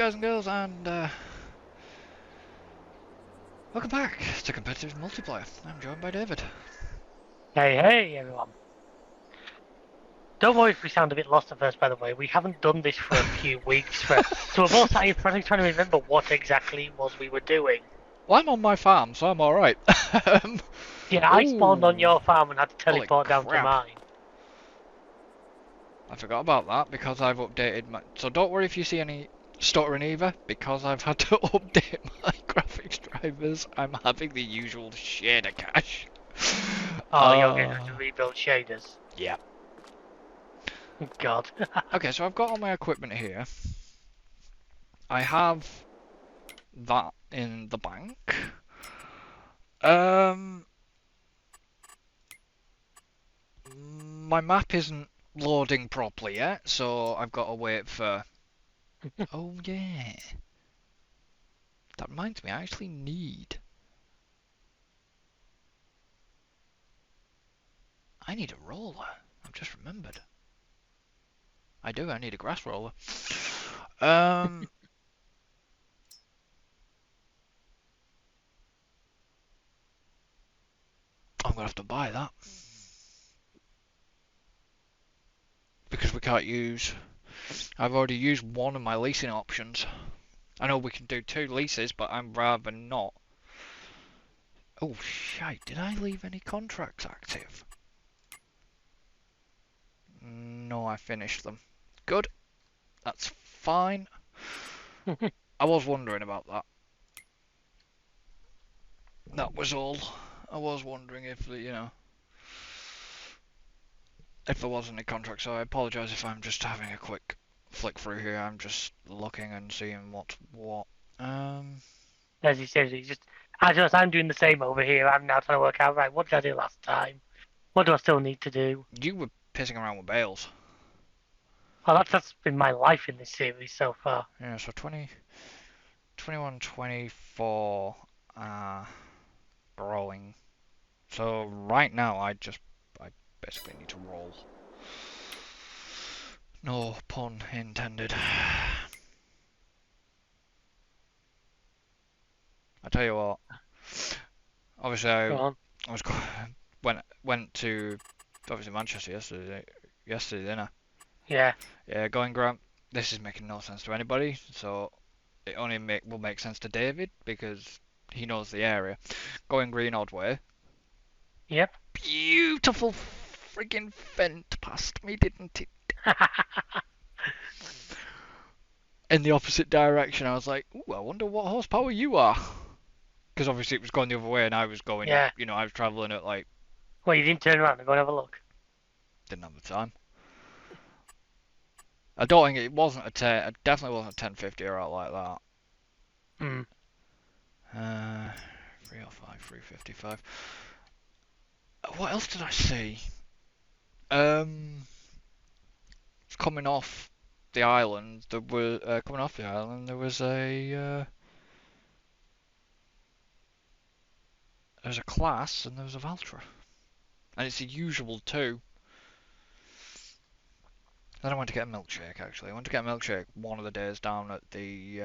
guys and girls, and welcome back to competitive multiplayer. I'm joined by David. Hey, everyone. Don't worry if we sound a bit lost at first, by the way. We haven't done this for a few weeks, so we're all sat here trying to remember what exactly it was we were doing. Well, I'm on my farm, so I'm alright. Yeah, I spawned on Ooh, your farm and had to holy teleport down to crap. mine. I forgot about that because I've updated my... So don't worry if you see any stuttering either, because I've had to update my graphics drivers. I'm having the usual shader cache. Oh, you're going to have to rebuild shaders. Yeah. God. Okay, so I've got all my equipment here. I have that in the bank. My map isn't loading properly yet, so I've got to wait for... Oh yeah. That reminds me, I actually need... I need a roller. I've just remembered. I do, I need a grass roller. I'm gonna have to buy that. Because we can't use... I've already used one of my leasing options. I know we can do 2 leases, but I'd rather not. Oh shite, did I leave any contracts active? No, I finished them. Good. That's fine. I was wondering about that. That was all. I was wondering if, if there was any contract, so I apologise if I'm just having a quick flick through here. I'm just looking and seeing what's what. As he says, I'm doing the same over here. I'm now trying to work out, right, what did I do last time? What do I still need to do? You were pissing around with bales. Well, that's been my life in this series so far. Yeah, so 20, 21, 24 growing. So right now I basically need to roll. No pun intended. I tell you what. Obviously, Go on. I was went to obviously Manchester yesterday. Yesterday, didn't I? Yeah. Yeah, going ground. This is making no sense to anybody, so it only will make sense to David because he knows the area. Going Green Oddway. Yep. Beautiful friggin' vent past me, didn't it? In the opposite direction, I was like, ooh, I wonder what horsepower you are. Because obviously it was going the other way and I was going, Yeah. I was travelling at like, Well, you didn't turn around and go and have a look. didn't have the time. I don't think it wasn't a 10, it definitely wasn't a 1050 or out like that. Hmm. 305, 355. What else did I see? Coming off the island, there was a class and there was a Valtra, and it's the usual too. Then I went to get a milkshake. Actually, I went to get a milkshake one of the days down at the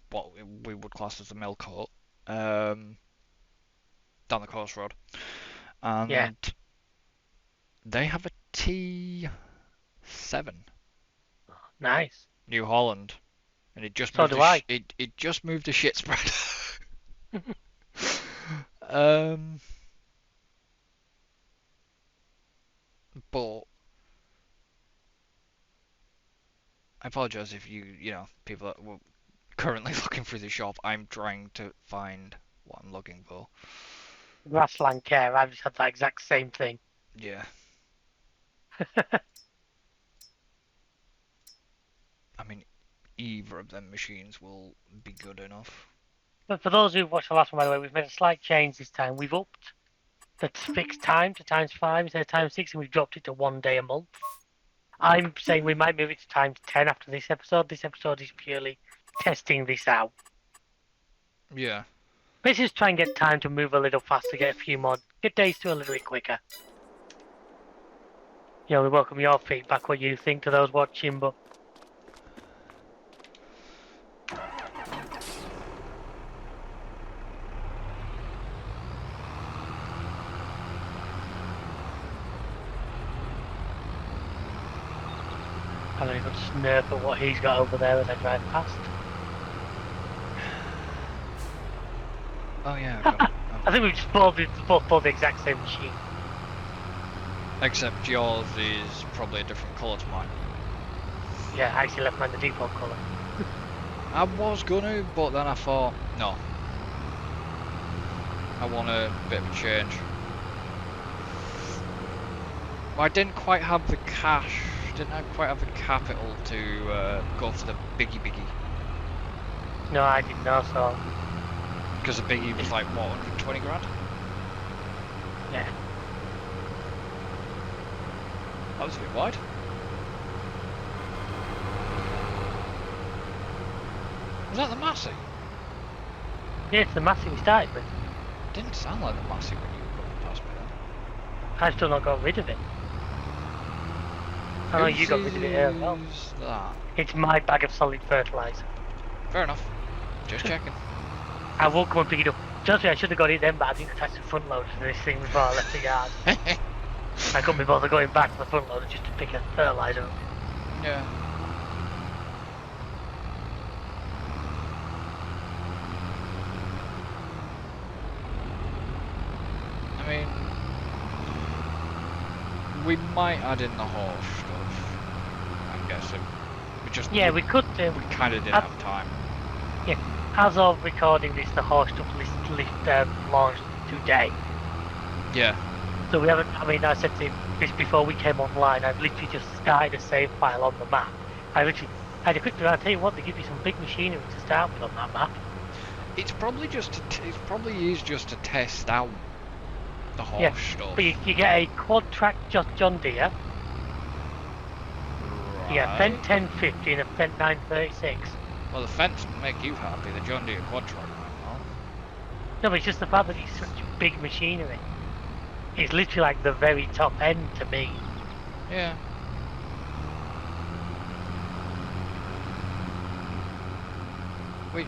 what we would class as the milk hut, down the coast road, Yeah. and they have a T7 Nice. New Holland, and it just So moved do I. it just moved a shit spread. um, but I apologise if people that were currently looking through the shop. I'm trying to find what I'm looking for. Grassland care. I've just had that exact same thing. Yeah. I mean, either of them machines will be good enough. But for those who've watched the last one, by the way, we've made a slight change this time. We've upped the fixed time to times 5 instead of times 6, and we've dropped it to 1 day a month. I'm saying we might move it to times 10 after this episode. This episode is purely testing this out. Yeah. Basically, just try and get time to move a little faster, get days to a little bit quicker. We welcome your feedback, what you think to those watching, but having a good snurf at what he's got over there as I drive past. Oh yeah, I've got I think we've just both bought the exact same machine. except yours is probably a different colour to mine. Yeah, I actually left mine the default colour. I was gonna, but then I thought, no. I want a bit of a change. I didn't quite have the cash, didn't I quite have the capital to go for the biggie. No, I didn't know, so Because the biggie was like, what, 120 grand? yeah. That was a bit wide. Was that the Massey? Yeah, it's the Massey we started with. Didn't sound like the Massey when you were going past me then. I've still not got rid of it. I know you got rid of it early on. Whose is that? It's my bag of solid fertiliser. Fair enough. Just checking. I will come and pick it up. Just I should have got it then, but I didn't attach the front loader to this thing before I left the yard. I couldn't be bothered going back to the front loader just to pick a fertiliser up. Yeah. I mean, we might add in the horse stuff, I'm guessing. We could do. We kind of didn't have time. As of recording this, the horse stuff launched today. Yeah. So we haven't, I said to him this before we came online, I've literally just started a save file on the map. I had a quick look, I'll tell you what, they give you some big machinery to start with on that map. It's probably is just to test out the horse stuff. But you get a quad track John Deere, you get a Fendt 1050 and a Fendt 936. Well, the fence will make you happy, the John Deere quad truck might not. No, but it's just the fact that it's such big machinery. It's literally like the very top end to me. Yeah. Which...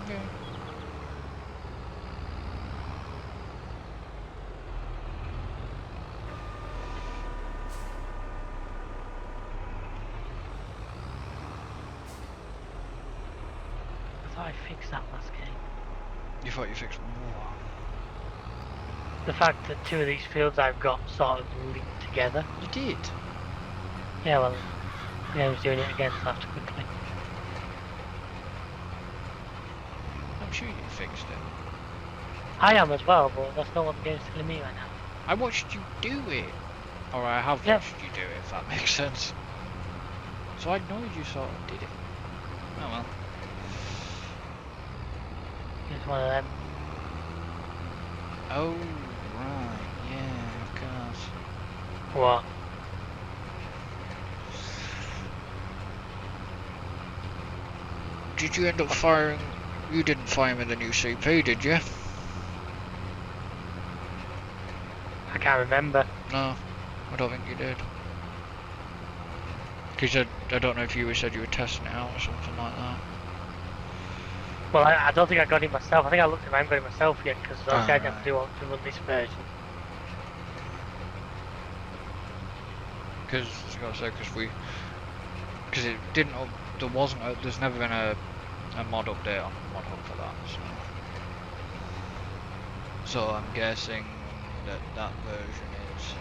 Okay. I thought I fixed that last game. You thought you fixed more? The fact that two of these fields I've got sort of linked together. You did? Yeah, well, I was doing it again, so I have to quickly. I'm sure you fixed it. I am as well, but that's not what the game's telling me right now. I watched you do it. Or I have watched you do it, if that makes sense. So I know you sort of did it. Oh well. It's one of them. Oh, right, yeah, of course. What? Did you end up firing... You didn't fire him in the new CP, did you? I can't remember. No, I don't think you did. Because I don't know if you said you were testing it out or something like that. Well, I don't think I got it myself. I think I looked at it, I haven't got it myself yet, because obviously I didn't have right. to do all to run this version. Because, I was going to say, because it didn't, there's never been a mod update on Mod Hub for that, so I'm guessing that version is...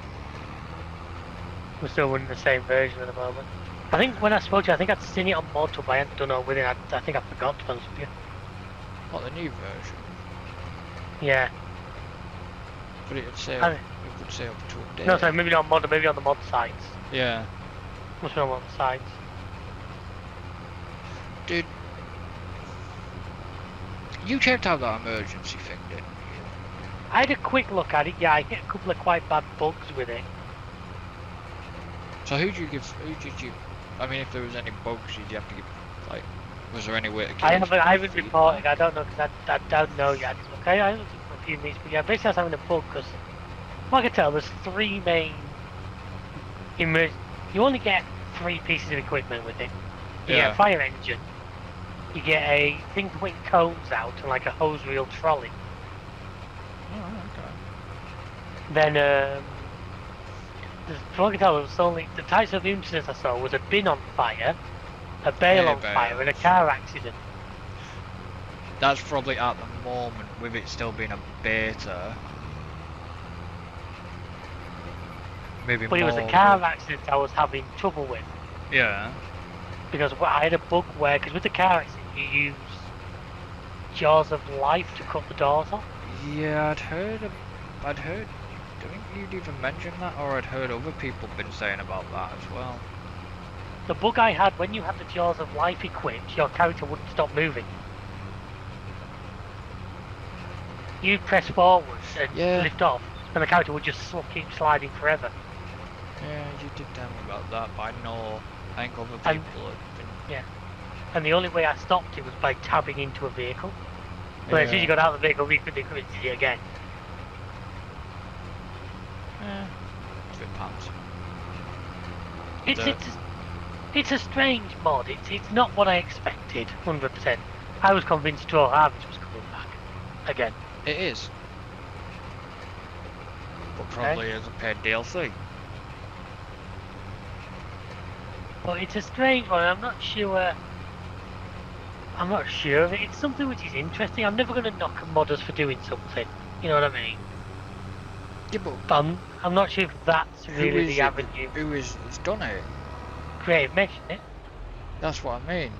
We're still running the same version at the moment. I think when I spoke to you, I think I'd seen it on Mod Hub, I hadn't done it with it, I think I forgot to be honest with you. What, the new version? Yeah. But it would say, I- up to update. No, sorry, maybe not on Mod, maybe on the mod sites. Yeah. Must be on one of the sites. Did... You checked out that emergency thing, didn't you? I had a quick look at it, yeah, I hit a couple of quite bad bugs with it. So who did you... I mean, if there was any bugs, did you have to give... Like, was there any way to kill I haven't reported, I don't know, because I don't know yet. Okay, I haven't looked few minutes, but yeah, basically I was having a bug because, I can tell, there's three main you only get three pieces of equipment with it. You get Yeah. a fire engine, you get a thing to wing cones out, and like a hose reel trolley. Oh, okay. Then, from what I can tell, it was only the types of incidents I saw was a bin on fire, a bale Hay on fire, and a bales. car accident. That's probably at the moment, with it still being a beta. Maybe But it was a more car with... accident I was having trouble with. Yeah. Because I had a bug where, because with the car accident, you use jaws of life to cut the doors off. Yeah, I'd heard, I think you'd even mentioned that, or I'd heard other people been saying about that as well. The bug I had, when you had the jaws of life equipped, your character wouldn't stop moving. You'd press forward and Yeah. lift off, and the character would just keep sliding forever. Yeah, you did tell me about that, but I think other people And- have been... Yeah. And the only way I stopped it was by tabbing into a vehicle. But as soon as you got out of the vehicle, we could equip it again. Yeah, it's a bit pants. It's a strange mod. It's not what I expected, 100%. I was convinced Troll Harvest was coming back again. It is. But probably as a paid DLC. But it's a strange one. I'm not sure. I'm not sure of it. It's something which is interesting. I'm never going to knock modders for doing something. You know what I mean? Yeah, but But I'm not sure if that's really the avenue. Who is done it? Creative mentioned it. That's what I mean.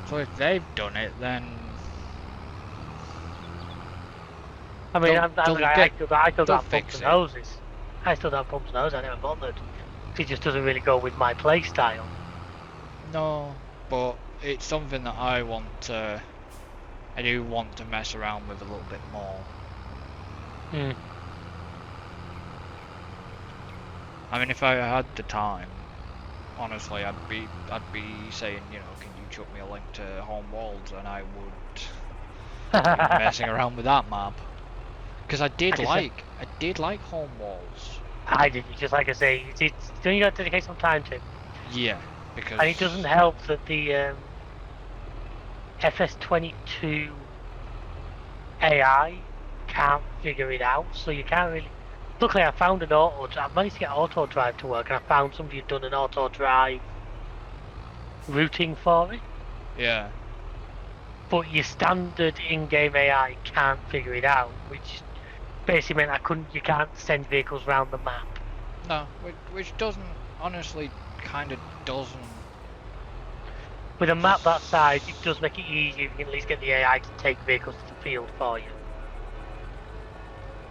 So if they've done it, then I mean, They'll- they'll I still they'll got bumps fix and it. noses. I still got bumps and noses. I never bothered. It just doesn't really go with my play style. no. But it's something that I do want to mess around with a little bit more. Hmm. I mean, if I had the time, honestly, I'd be saying, you know, can you chuck me a link to Home Worlds, and I would be messing around with that map. Because I did like Home Worlds. I did. Just like I say, it's you got to dedicate some time to. Yeah, because And it doesn't help that the FS22 AI can't figure it out, so you can't really. Luckily, I found an I managed to get auto drive to work, and I found somebody who'd done an auto drive routing for it. Yeah. But your standard in-game AI can't figure it out, which basically meant you can't send vehicles around the map. No, which doesn't, honestly, kind of doesn't. With a map that size, it does make it easier if you can at least get the AI to take vehicles to the field for you.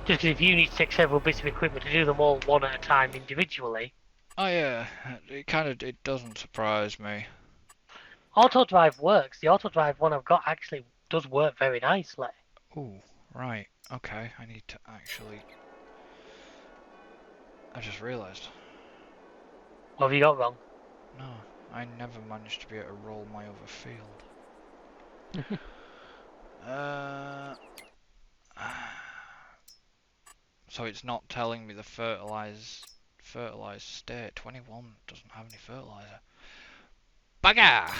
Just because if you need to take several bits of equipment to do them all one at a time individually. Oh yeah, it doesn't surprise me. Auto drive works. The auto drive one I've got actually does work very nicely. Ooh, right, okay, I need to actually... I just realised. What have you got wrong? No, I never managed to be able to roll my other field. So it's not telling me the fertilized state. 21 doesn't have any fertilizer. Bugger!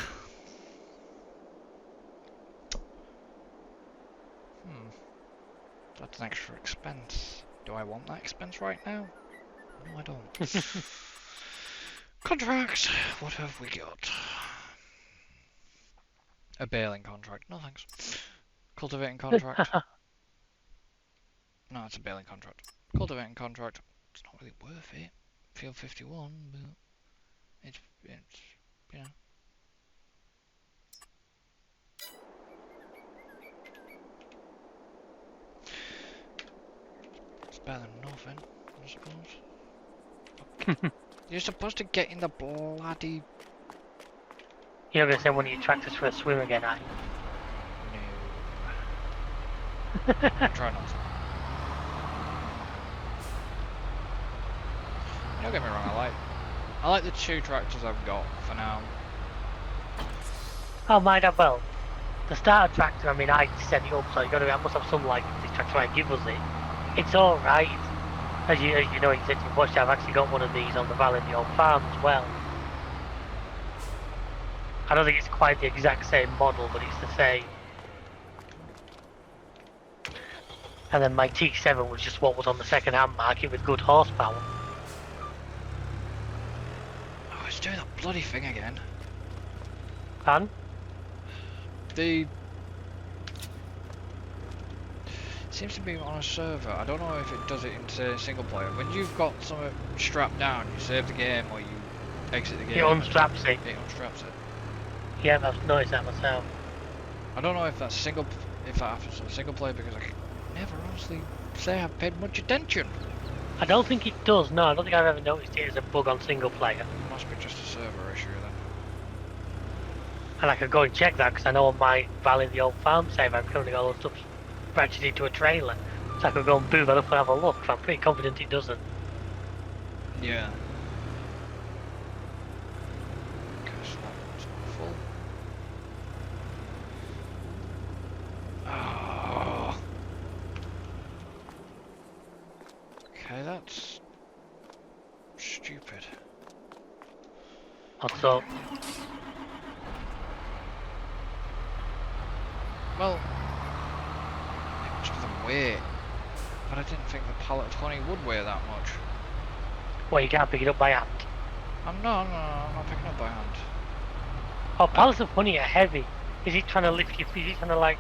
That's an extra expense. Do I want that expense right now? No, I don't. Contract! What have we got? A baling contract. No thanks. Cultivating contract. No, it's a baling contract. Cultivating contract. It's not really worth it. Field 51, but it's you know. It's better than nothing, I suppose. You're supposed to get in the bloody... You're not going to send one of your tractors for a swim again, are you? No. Try not to. Don't get me wrong, I like the two tractors I've got for now. Oh, mind that well. The starter tractor, I mean, I set it up, so I must have some like this to try and give us it. It's all right. As you know, you said you've watched. I've actually got one of these on the Valley of the Old Farm as well. I don't think it's quite the exact same model, but it's the same. And then my T7 was just what was on the second-hand market with good horsepower. Oh, it's doing that bloody thing again. And The seems to be on a server. I don't know if it does it in say, single player. When you've got something strapped down, you save the game or you exit the game. it unstraps it. It unstraps it. Yeah, I've noticed that myself. I don't know if that's if that happens on single player because I can never honestly say I've paid much attention. I don't think it does. No, I don't think I've ever noticed it as a bug on single player. It must be just a server issue then. And I could go and check that because I know on my Valley of the Old Farm save I've currently got all the stuff branches into a trailer. So I could go and boot that up and have a look. But I'm pretty confident it doesn't. Yeah. Okay, so that's full. Oh. Okay, that's stupid. What's up? Well, it must be the weight, but I didn't think the pallet of honey would weigh that much. Well, you can't pick it up by hand. I'm not picking up by hand. Oh, pallets of honey are heavy. Is he trying to lift your feet? Is he trying to like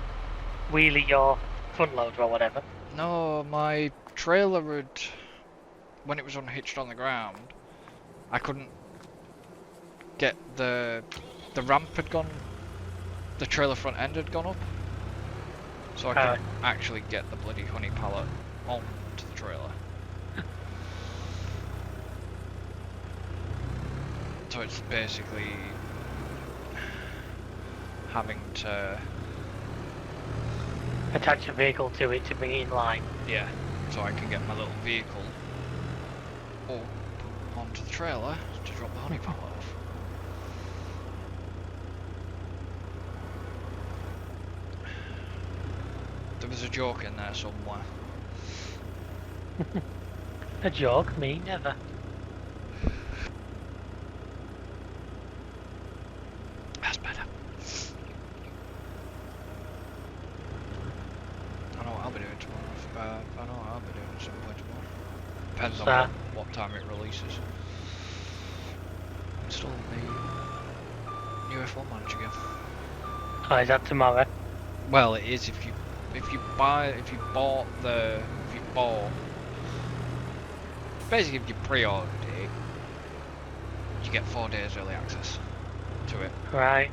wheelie your front loader or whatever? No, my trailer had, when it was unhitched on the ground, I couldn't get the ramp had gone, the trailer front end had gone up, so I couldn't actually get the bloody honey pallet onto the trailer. So it's basically having to attach a vehicle to it to bring it in line. yeah, so I can get my little vehicle up onto the trailer to drop the honey pallet off. There was a joke in there somewhere. A joke? Me? Never. That's better. I know what I'll be doing tomorrow. I know what I'll be doing at some point tomorrow. Depends on what time it releases. Install the new F1 manager game. Oh, is that tomorrow? Well, it is if you basically if you pre-ordered it, you get 4 days early access to it. Right.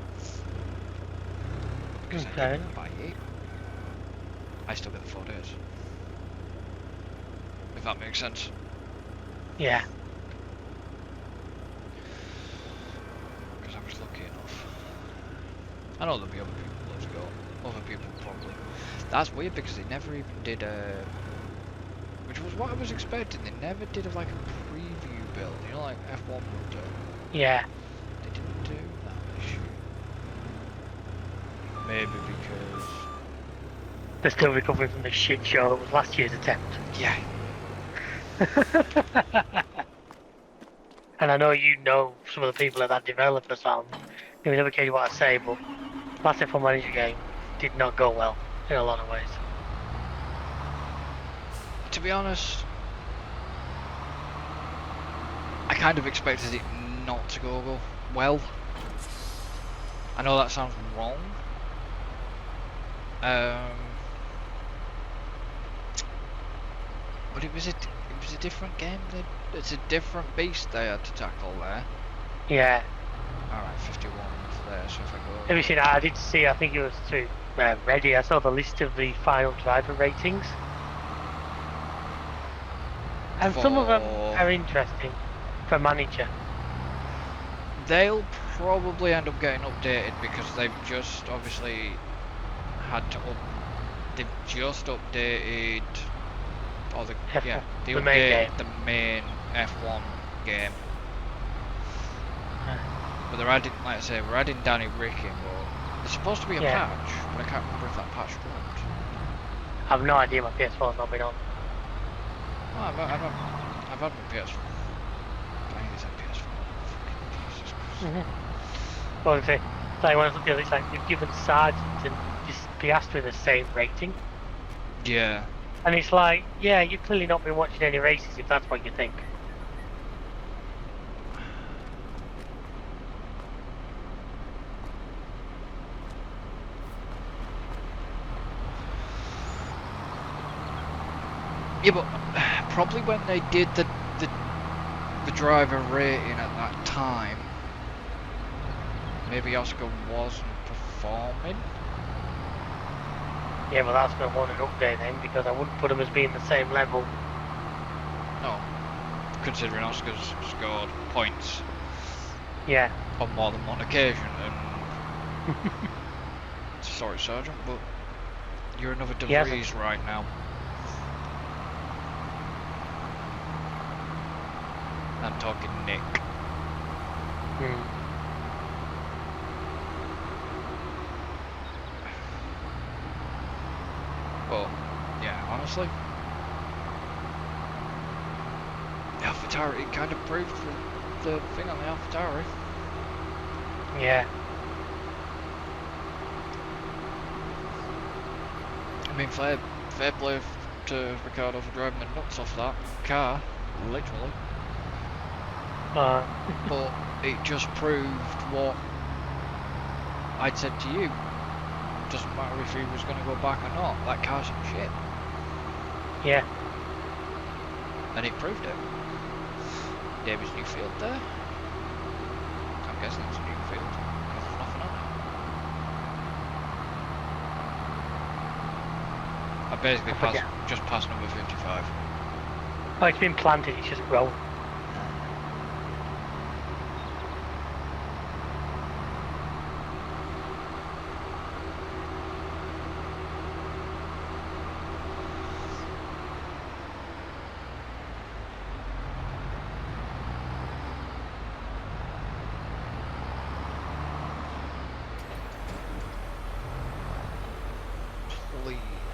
Because I didn't buy it, I still get the 4 days. If that makes sense. Yeah. Because I was lucky enough. I know there'll be other people as go. Other people probably. That's weird because they never even did a. Which was what I was expecting. They never did like a preview build. You know, like F1 would do. Yeah. They didn't do that this year. Maybe because. They're still recovering from the shit show that was last year's attempt. Yeah. And I know you know some of the people at that developer, so you never care what I say, but last F1 Manager game did not go well in a lot of ways. To be honest, I kind of expected it not to go well. I know that sounds wrong. But it was a different game. It's a different beast they had to tackle there. Yeah. Alright, 51 there, so if I go... Everything I did see, I think it was through Reddit, I saw the list of the final driver ratings. And some of them are interesting for manager. They'll probably end up getting updated because they've just obviously had to they've just updated they updated the main F1 game. But they're adding, like I say, we're adding Danny Rick in, but There's supposed to be a Yeah. patch, but I can't remember if that patch dropped. I've no idea. My PS4's not been on. Oh, I've had my PS4. I think it's a PS4. Fucking Jesus Christ. Well, it's like when I look at it, it's like you've given Sergeant and just Piastri the same rating, Yeah. and it's like, yeah, you've clearly not been watching any races if that's what you think. Yeah, but probably when they did the driver rating at that time, maybe Oscar wasn't performing. Yeah, but that's going to want an update then, because I wouldn't put him as being the same level. No, considering Oscar's scored points Yeah. on more than one occasion, and sorry, Sergeant, but you're another De Yes. Vries right now. I'm talking Nick. But yeah, honestly, the AlphaTauri, it kind of proved the thing on the AlphaTauri. Yeah. I mean, fair play to Ricardo for driving the nuts off that car, literally. But it just proved what I'd said to you. Doesn't matter if he was going to go back or not, that car's shit. Yeah. And it proved it. Davis Newfield there. I'm guessing it's Newfield, because there's nothing on it. I basically just passed number 55. Oh, it's been planted, it's just grown.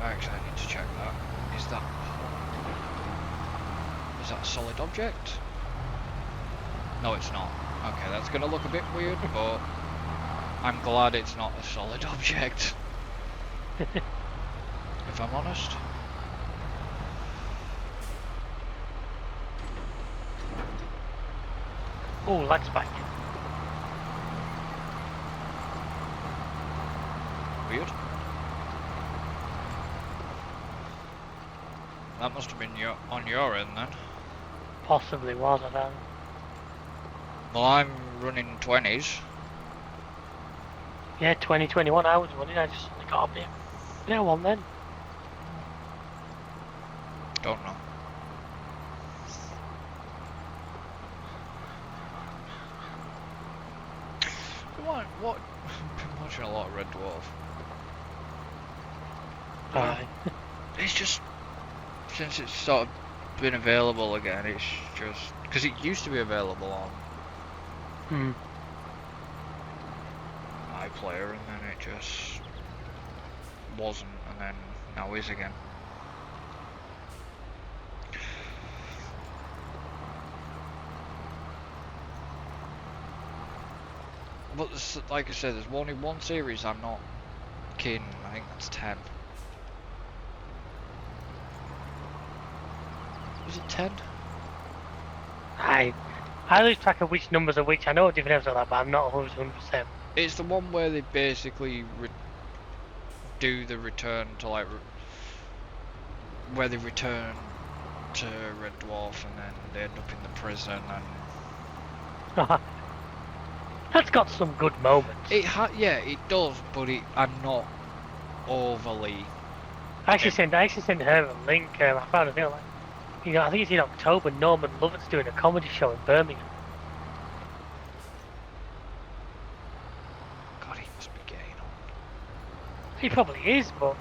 Actually, I need to check that. Is that a solid object? No, it's not. Okay, that's going to look a bit weird, but I'm glad it's not a solid object. If I'm honest. Oh, that's back. Weird. That must have been on your end then. Possibly was, I don't know. Well, I'm running 20s. Yeah, 2021 I was running, I just suddenly got up here. Yeah, one then. Don't know. What? I've been watching a lot of Red Dwarf. Alright. It's just, since it's sort of been available again, it's just, because it used to be available on iPlayer, and then it just wasn't, and then now is again. But like I said, there's only one series I'm not keen. I think that's 10. Was it 10? I lose track of which numbers are which. I know different episodes, but I'm not 100%. It's the one where they basically do the return to where they return to Red Dwarf and then they end up in the prison and. That's got some good moments. Yeah, it does, but I'm not overly. I actually sent her a link. I found a thing like, I think it's in October. Norman Lovett's doing a comedy show in Birmingham. God, he must be gay, you know. He probably is, but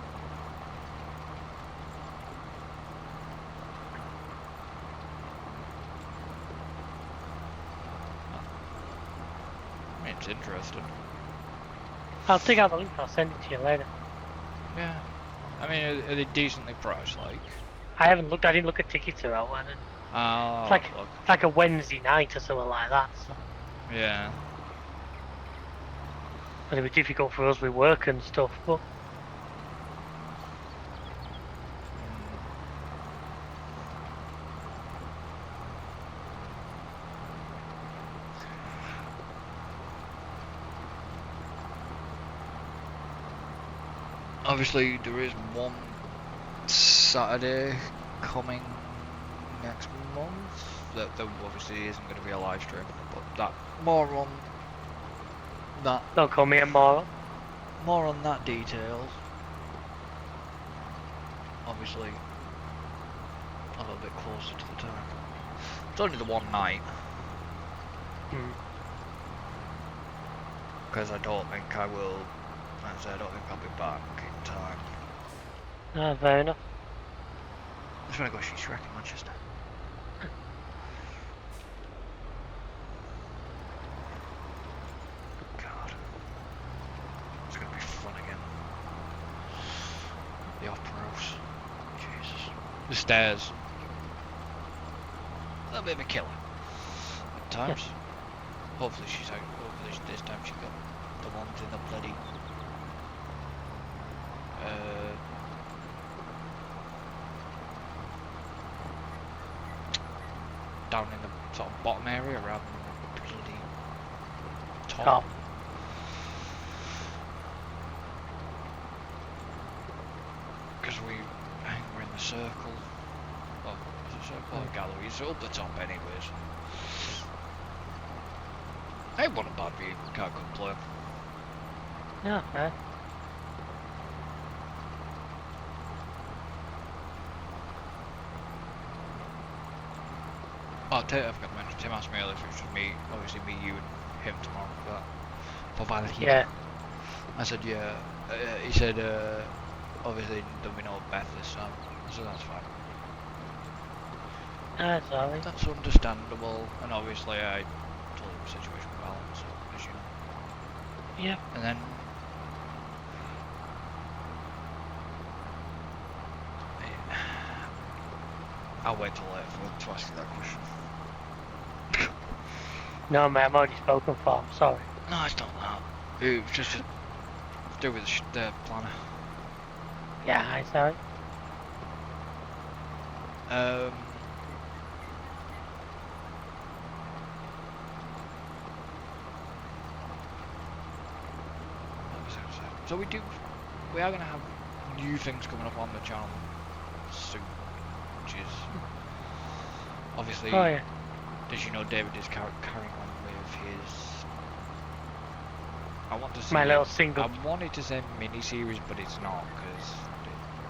I mean, it's interesting. I'll take out the link and I'll send it to you later. Yeah. I mean, are they decently priced, like? I haven't looked. I didn't look at tickets or out, and Oh, look. it's like a Wednesday night or something like that. So Yeah. it'll be difficult for us with work and stuff. But Obviously, there is one Saturday coming next month that there obviously isn't going to be a live stream, but that more on that don't call me a moron. more on that details. Obviously, a little bit closer to the time. It's only the one night. Because I don't think I will. As I say, I don't think I'll be back in time. Ah, fair enough. I'm just gonna go see Shrek in Manchester. God. It's gonna be fun again. The opera house. Jesus. The stairs. A little bit of a killer. At times. Hopefully she's out. Hopefully this time she got the ones in the bloody... down in the sort of bottom area rather than the bloody top. Because I think we're in the circle. Oh, is it circle or gallery? It's up the top anyways. It wasn't a bad view, can't complain. Yeah, fair. Oh, I forgot to mention, Tim asked me earlier if it was me, obviously me, you and him tomorrow for Valentine. Yeah. I said, yeah. He said, obviously there'll be no Beth this time. So that's fine. That's alright. That's understandable, and obviously I told him the situation with Alan, so as you know. Yeah. And then I'll wait till later to ask you that question. No, mate, I'm already spoken for. I'm sorry. No, it's not that. It was just to do with the planner. Yeah, it's alright. What was I gonna say? So we are gonna have new things coming up on the channel soon, which is obviously. Oh yeah. As you know, David is carrying on with his. I want to say My little single. I wanted to say mini series, but it's not, because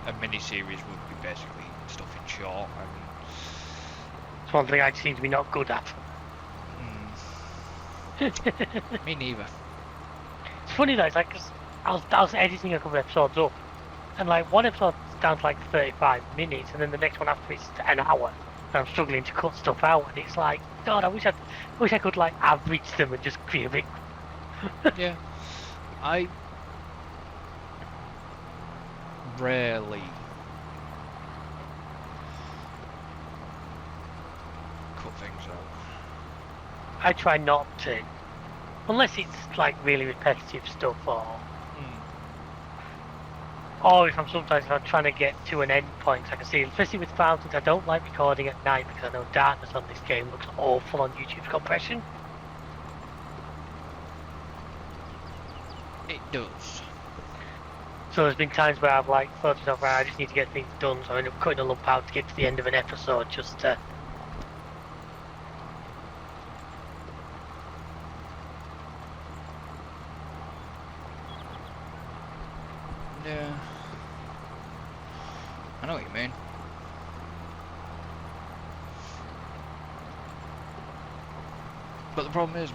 a mini series would be basically stuff in short. I mean, It's one thing I seem to be not good at. me neither. It's funny though, it's like, 'cause I was editing a couple of episodes up, and like one episode's down to like 35 minutes, and then the next one after it's an hour, and I'm struggling to cut stuff out, and it's like, God, I wish I could like average them and just be a bit. Yeah, I rarely cut things out. I try not to, unless it's like really repetitive stuff, or if I'm trying to get to an end point, I can see, especially with Fountains, I don't like recording at night because I know darkness on this game looks awful on YouTube's compression. It does. So there's been times where I've like thought to myself, right, I just need to get things done, so I end up cutting a lump out to get to the end of an episode just to... Yeah. I know what you mean. But the problem is,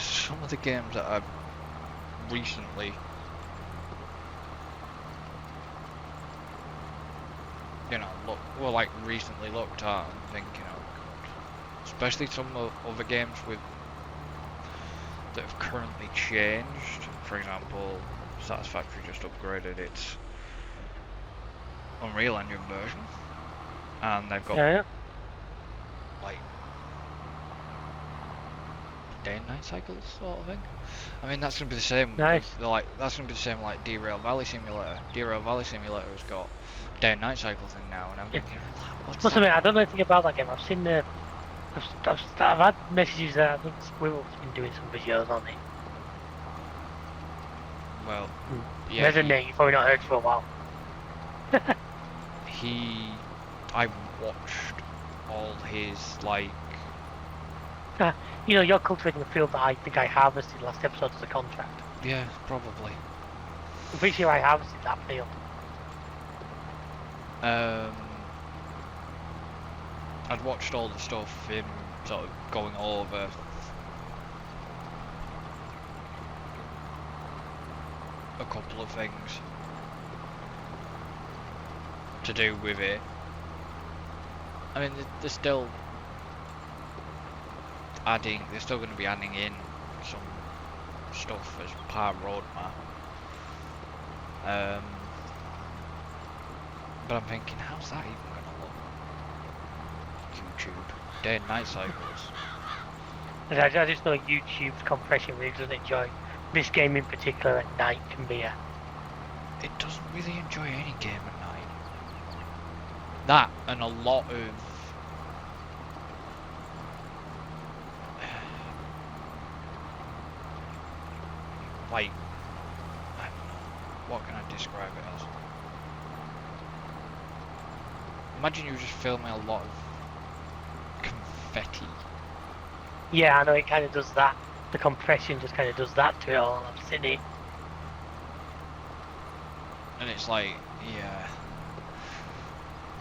some of the games that I've recently, recently looked at and thinking, oh god. Especially some other games with that have currently changed. For example, Satisfactory just upgraded its Unreal Engine version, and they've got like day and night cycles sort of thing. I mean, that's gonna be the same. Nice. That's gonna be the same like Derail Valley Simulator. Derail Valley Simulator has got day and night cycles in now, and I'm thinking, what's Must that? admit, I don't know anything about that game. I've seen the. I've had messages that I think Squirrel's been doing some videos on it. Well, yeah. There's a name you've probably not heard for a while. I watched all his like. You know, you're cultivating a field that I think I harvested last episode as a contract. Yeah, probably. I'm pretty sure I harvested that field. I'd watched all the stuff, him sort of going over a couple of things to do with it. I mean, they're still going to be adding in some stuff as part of roadmap. But I'm thinking, how's that even going to look? YouTube, day and night cycles. I just know YouTube's compression really doesn't enjoy this game in particular at night can be a... It doesn't really enjoy any game at night. That and a lot of like, I don't know, what can I describe it as? Imagine you were just filming a lot of confetti. Yeah, I know it kind of does that. The compression just kind of does that to it all. I'm sitting. And it's like, yeah.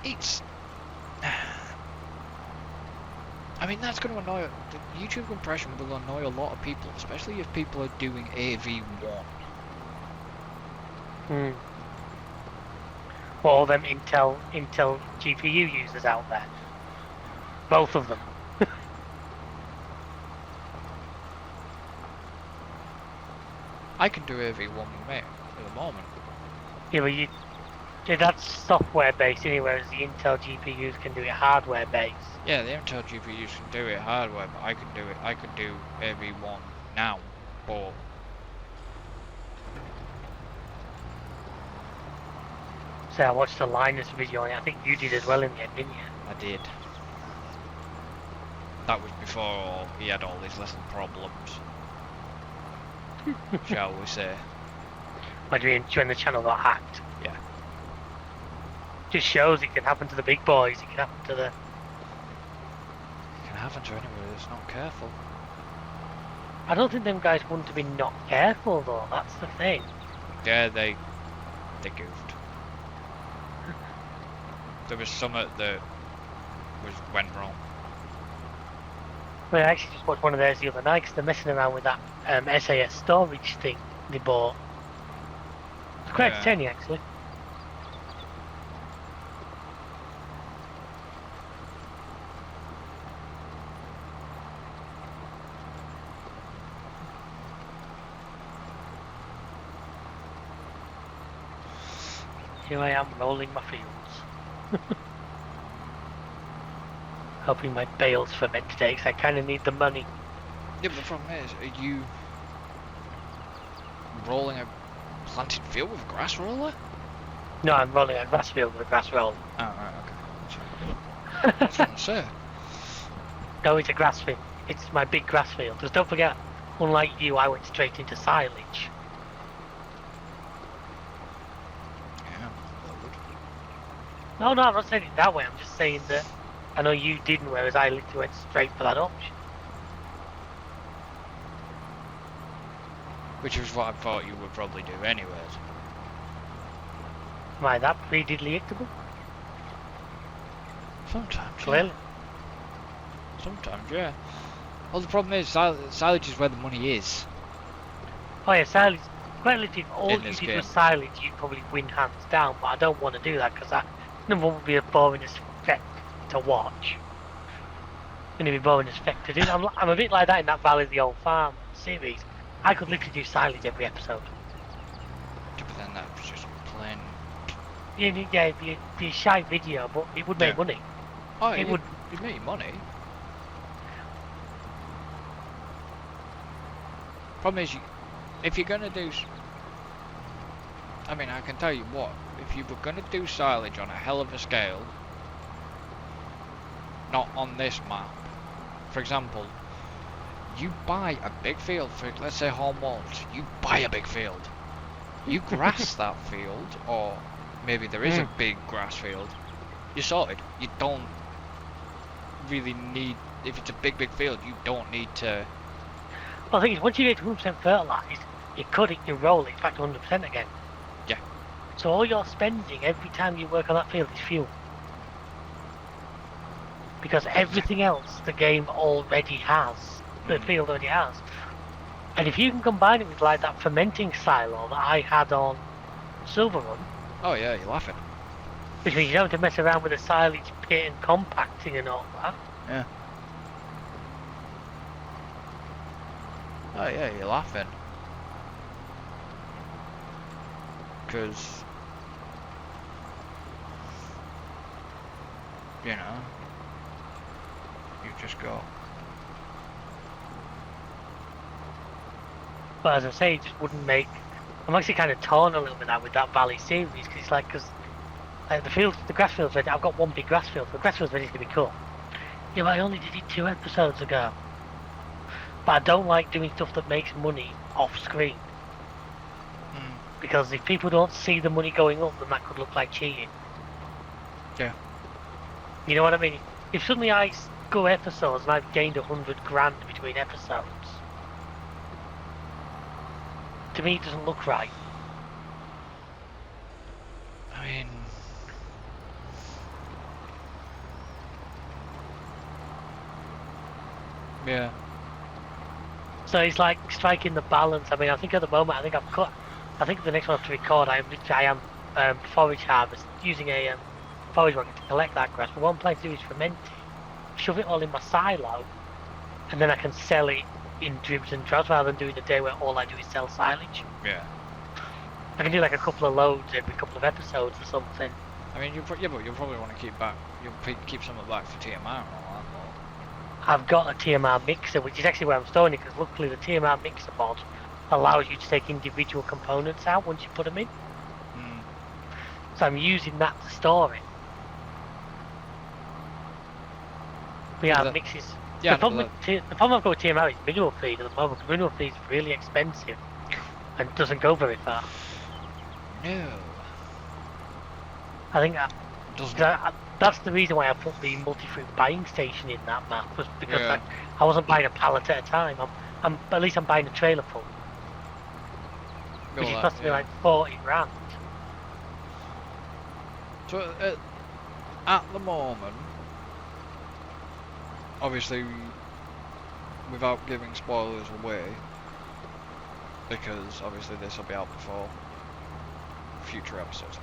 It's... I mean, that's going to annoy... The YouTube compression will annoy a lot of people, especially if people are doing AV1. Well, all them Intel GPU users out there. Both of them. I can do AV1 with me at the moment. Yeah, but that's software based anyway, whereas the Intel GPUs can do it hardware based. Yeah, the Intel GPUs can do it hardware, but I can do it. I could do AV1 now, but So I watched the Linus video and I think you did as well in the end, didn't you? I did. That was before he had all these little problems, shall we say. When the channel got hacked. Yeah. Just shows it can happen to the big boys, it can happen to the... It can happen to anybody that's not careful. I don't think them guys want to be not careful though, that's the thing. Yeah, they goofed. There was something that went wrong. Well, I actually just watched one of theirs the other night because they're messing around with that SAS storage thing they bought. It's quite entertaining actually. Here I am rolling my fields. Hoping my bales ferment today because I kind of need the money. Yeah, but the problem is, are you rolling a planted field with a grass roller? No, I'm rolling a grass field with a grass roller. Oh, right, okay. I was going to say. No, it's a grass field. It's my big grass field. Because don't forget, unlike you, I went straight into silage. Yeah, that would. No, I'm not saying it that way. I'm just saying that I know you didn't, whereas I literally went straight for that option. Which is what I thought you would probably do anyways. Am I that predictable? Sometimes, Clearly. yeah. Sometimes, yeah. Well, the problem is, silage is where the money is. Oh yeah, silage. Quite literally, if all In you this did game. was silage, you'd probably win hands down, but I don't want to do that because that, number one, would be a boring effect to watch. And it'd be boring effect to do. I'm a bit like that in that Valley of the Old Farmers. series, I could literally do silage every episode. But then that was just plain. Yeah, it'd be a shy video, but it would make money. Oh, It would. You'd make money. Problem is, if you're gonna do, I mean, I can tell you what, if you were gonna do silage on a hell of a scale, not on this map, for example, you buy a big field for, let's say, home malts, you buy a big field. You grass that field, or maybe there is a big grass field, you're sorted. You don't really need, if it's a big field, you don't need to. Well, the thing is, once you get 100% fertilised, you cut it, you roll it, it's back to 100% again. Yeah. So all you're spending every time you work on that field is fuel. Because everything else the game already has, the field already has. And if you can combine it with like that fermenting silo that I had on Silver Run. Oh yeah, you're laughing. Which means you don't have to mess around with the silage pit and compacting and all that. Yeah. Oh yeah, you're laughing. Because, you know, you just go. But as I say, it just wouldn't make. I'm actually kind of torn a little bit now with that Valley series because it's like, like the grass field's ready. I've got one big grass field, so the grass field's ready to be cut. Yeah, but I only did it 2 episodes ago. But I don't like doing stuff that makes money off screen. Because if people don't see the money going up, then that could look like cheating. Yeah. You know what I mean? If suddenly I go episodes and I've gained 100 grand between episodes, to me it doesn't look right. I mean, yeah. So it's like striking the balance. I mean, I think at the moment, I think the next one I have to record, I am forage harvest, using a forage wagon to collect that grass. But what I'm planning to do is ferment it, shove it all in my silo, and then I can sell it in dribs and drabs rather than doing a day where all I do is sell silage. Yeah. I can do like a couple of loads every couple of episodes or something. I mean, but you'll probably want to keep some of it back for TMR and all that. I've got a TMR mixer, which is actually where I'm storing it, because luckily the TMR mixer mod allows you to take individual components out once you put them in. So I'm using that to store it. But yeah, mixes. Yeah, the problem I've got with TMR is mineral feed at the moment, because mineral feed is really expensive and doesn't go very far. No. I think that's the reason why I put the multi-fruit buying station in that map, was because I wasn't buying a pallet at a time. At least I'm buying a trailer full, which is costing me like 40 grand. So at the moment, obviously, without giving spoilers away, because obviously this will be out before future episodes.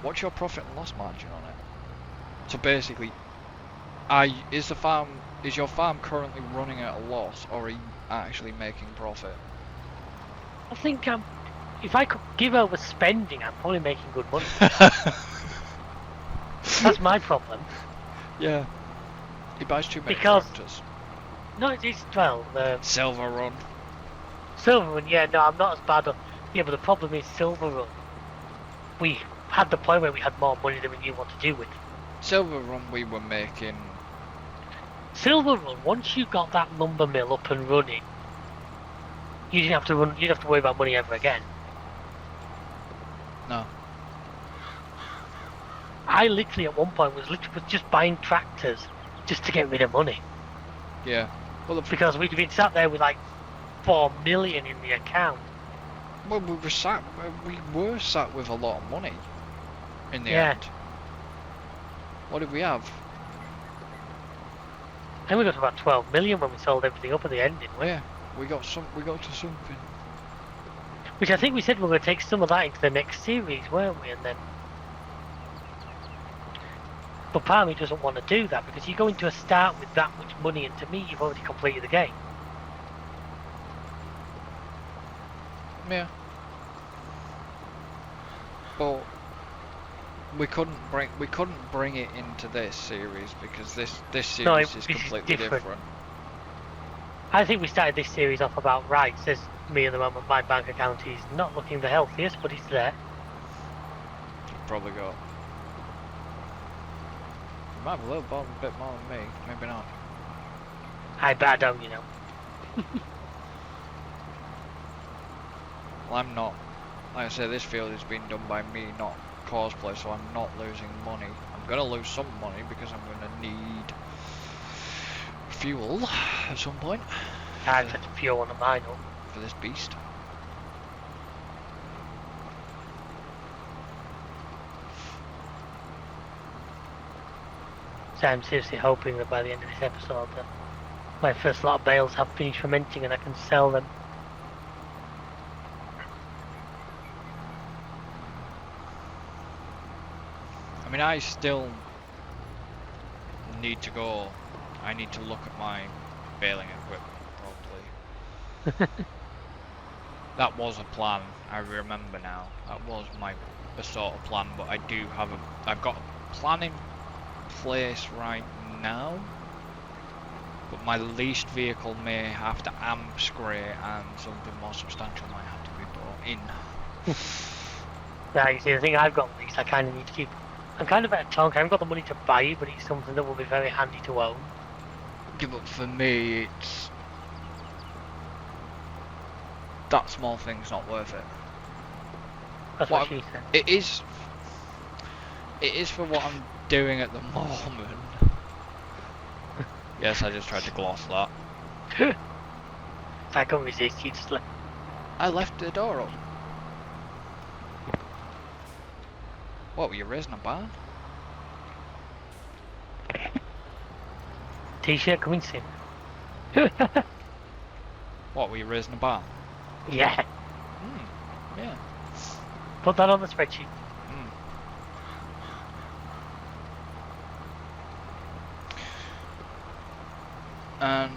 What's your profit and loss margin on it? So basically, is your farm currently running at a loss, or are you actually making profit? I think if I could give over spending, I'm probably making good money. That's my problem. Yeah. He buys too many because tractors. No, it is 12. Silver Run. Silver Run, yeah, no, I'm not as bad on. Yeah, but the problem is Silver Run. We had the point where we had more money than we knew what to do with. Silver Run, we were making. Silver Run, once you got that lumber mill up and running, you didn't have to run. You didn't have to worry about money ever again. No. I literally at one point was just buying tractors just to get rid of money. Yeah. Well, because we'd been sat there with like 4 million in the account. Well, we were sat with a lot of money in the end. What did we have? I think we got to about 12 million when we sold everything up at the end, didn't we? Yeah, we got to something. Which I think we said we were going to take some of that into the next series, weren't we? And then, but part of me doesn't want to do that, because you go into a start with that much money, and to me, you've already completed the game. Yeah. But we couldn't bring it into this series because this series is this is completely different. different. I think we started this series off about right. Says me at the moment, my bank account is not looking the healthiest, but it's there. You've probably got. You might have a little bit more than me. Maybe not. I bet I don't, you know. Well, I'm not. Like I say, this field is being done by me, not cosplay, so I'm not losing money. I'm gonna lose some money because I'm gonna need fuel at some point. I've had to fuel one of mine up. For this beast. So I'm seriously hoping that by the end of this episode, that my first lot of bales have finished fermenting and I can sell them. I mean, I still need to go. I need to look at my baling equipment properly. That was a plan. I remember now. That was a sort of plan, but I've got a plan in place right now. But my leased vehicle may have to upgrade and something more substantial might have to be brought in. Now, you see, the thing I've got at least, I kind of need to keep. I'm kind of at a chunk. I haven't got the money to buy it, but it's something that will be very handy to own. Yeah, but for me, it's that small thing's not worth it. That's what she said. It is for what I'm doing at the moment. Yes, I just tried to gloss that. I can't resist. You just like. I left the door open. What, were you raising a barn? T-shirt coming soon. What, were you raising a barn? Yeah. Yeah. Put that on the spreadsheet. And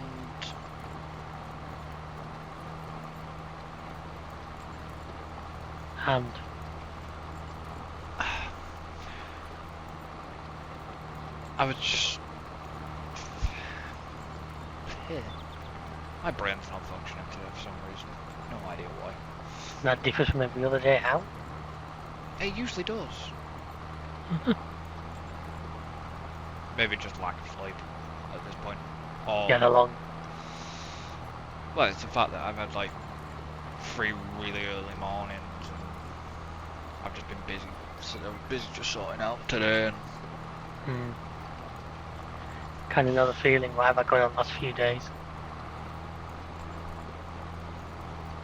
I was just my brain's not functioning today for some reason. No idea why. That differs from every other day. How? It usually does. Maybe just lack of sleep at this point. Or Get along. well, it's the fact that I've had like 3 really early mornings and I've just been busy. So I was busy just sorting out today and Kind of know the feeling. What have I going on the last few days?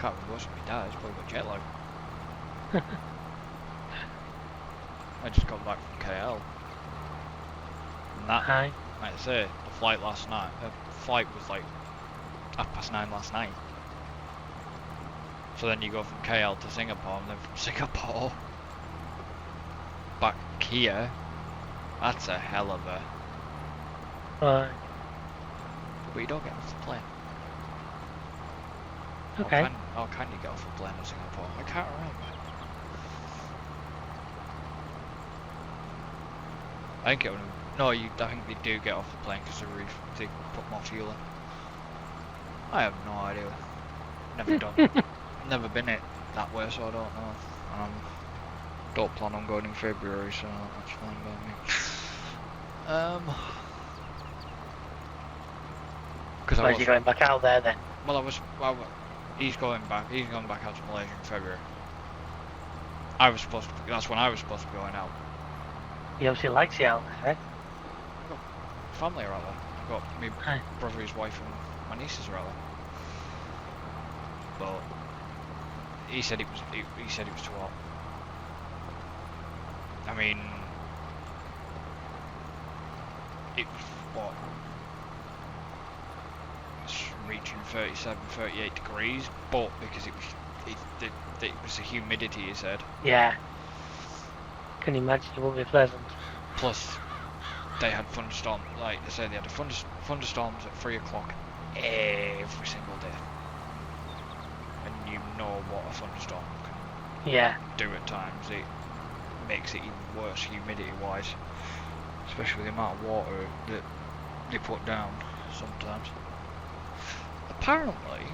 can't remember what's my dad, he's probably got jet lag. I just got back from KL. And that, Aye. like I say, the flight last night, flight was like 9:30 last night. So then you go from KL to Singapore, and then from Singapore back here. That's a hell of a. Right. But you don't get off the plane. Okay. Or can you get off the plane in Singapore? I can't remember. I think it would. No, I think they do get off the plane because they put more fuel in. I have no idea. Never done. Never been it that way, so I don't know. Don't plan on going in February, so that's fine by me. Because Where's you going back out there then? Well, he's going back. He's going back out to Malaysia in February. That's when I was supposed to be going out. He obviously likes you out there, right? I've got family are out there. I've got my brother, his wife, and my nieces are out there. But he said it was too hot. I mean, it was what? It's reaching 37, 38 degrees, but because it was the humidity, he said. Yeah. Can you imagine? It won't be pleasant. Plus, they had thunderstorms. Like they said, they had thunderstorms at 3 o'clock every single day, and you know what a thunderstorm can Yeah. do at times. It makes it even worse humidity-wise, especially the amount of water that they put down sometimes. Apparently,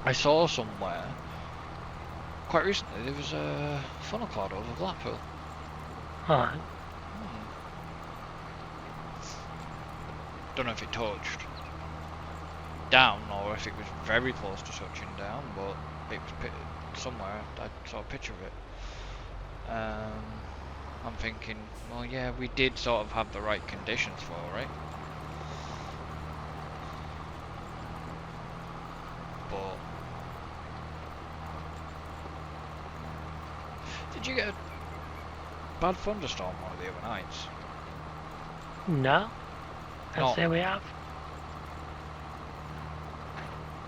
I saw somewhere quite recently there was a funnel cloud over Blackpool. Alright. Don't know if it touched down or if it was very close to touching down, but it was somewhere. I saw a picture of it. I'm thinking, well, yeah, we did sort of have the right conditions for it, but did you get a bad thunderstorm one of the other nights? No. I'd Not say we have.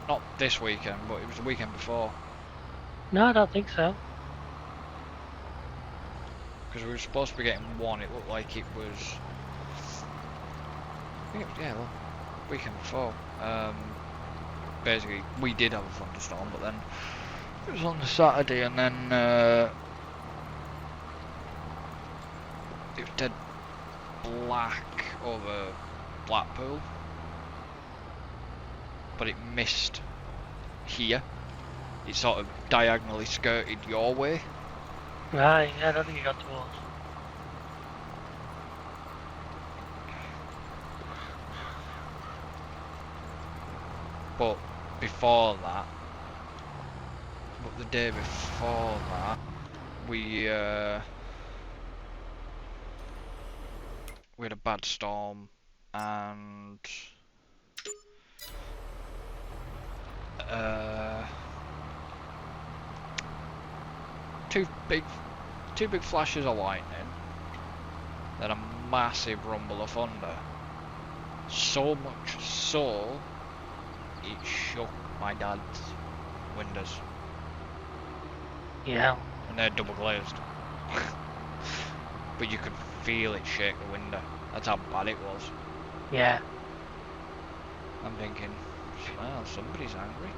not this weekend, but it was the weekend before. No, I don't think so. Because we were supposed to be getting one. It looked like it was. I think it was, yeah, well, weekend before. Basically, we did have a thunderstorm, but then it was on the Saturday, and then it was dead black over Blackpool, but it missed here. It sort of diagonally skirted your way. Right, yeah, I don't think it got to us. But before that, but the day before that, we had a bad storm and two big flashes of lightning, then a massive rumble of thunder. So much so it shook my dad's windows. Yeah. And they're double glazed. But you could feel it shake the window. That's how bad it was. Yeah. I'm thinking, well, somebody's angry.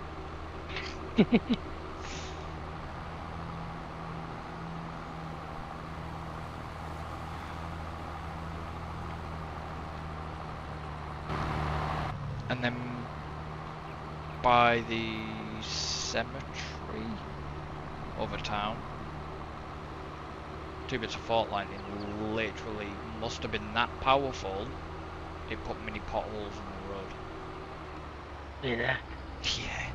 And then by the cemetery over town, two bits of fault lightning literally must have been that powerful. It put mini potholes in the road. Yeah. Yeah.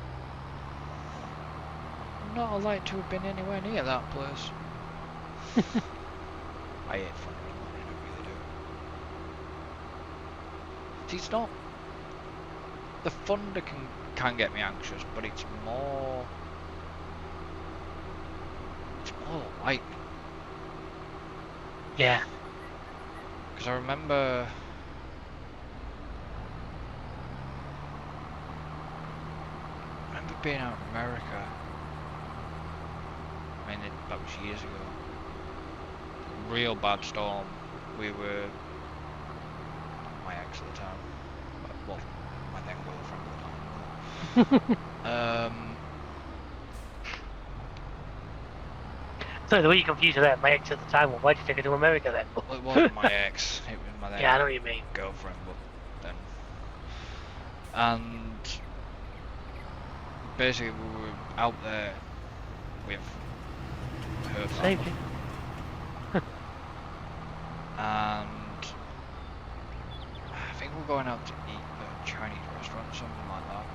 I'm not like to have been anywhere near that place. I hate thunder and lightning, I really do. It's not. The thunder can get me anxious, but it's more like. Yeah. Because I remember being out in America. I mean, that was years ago. Real bad storm. We were my ex at the time. Well, my then girlfriend at the time. So the way you confused with that, my ex at the time, well, why did you take her to America then? Well, it wasn't my ex. It was my then Yeah, I know what you mean. girlfriend, but then. And basically, we were out there with her family. Safety. And I think we're going out to eat at a Chinese restaurant, something like that.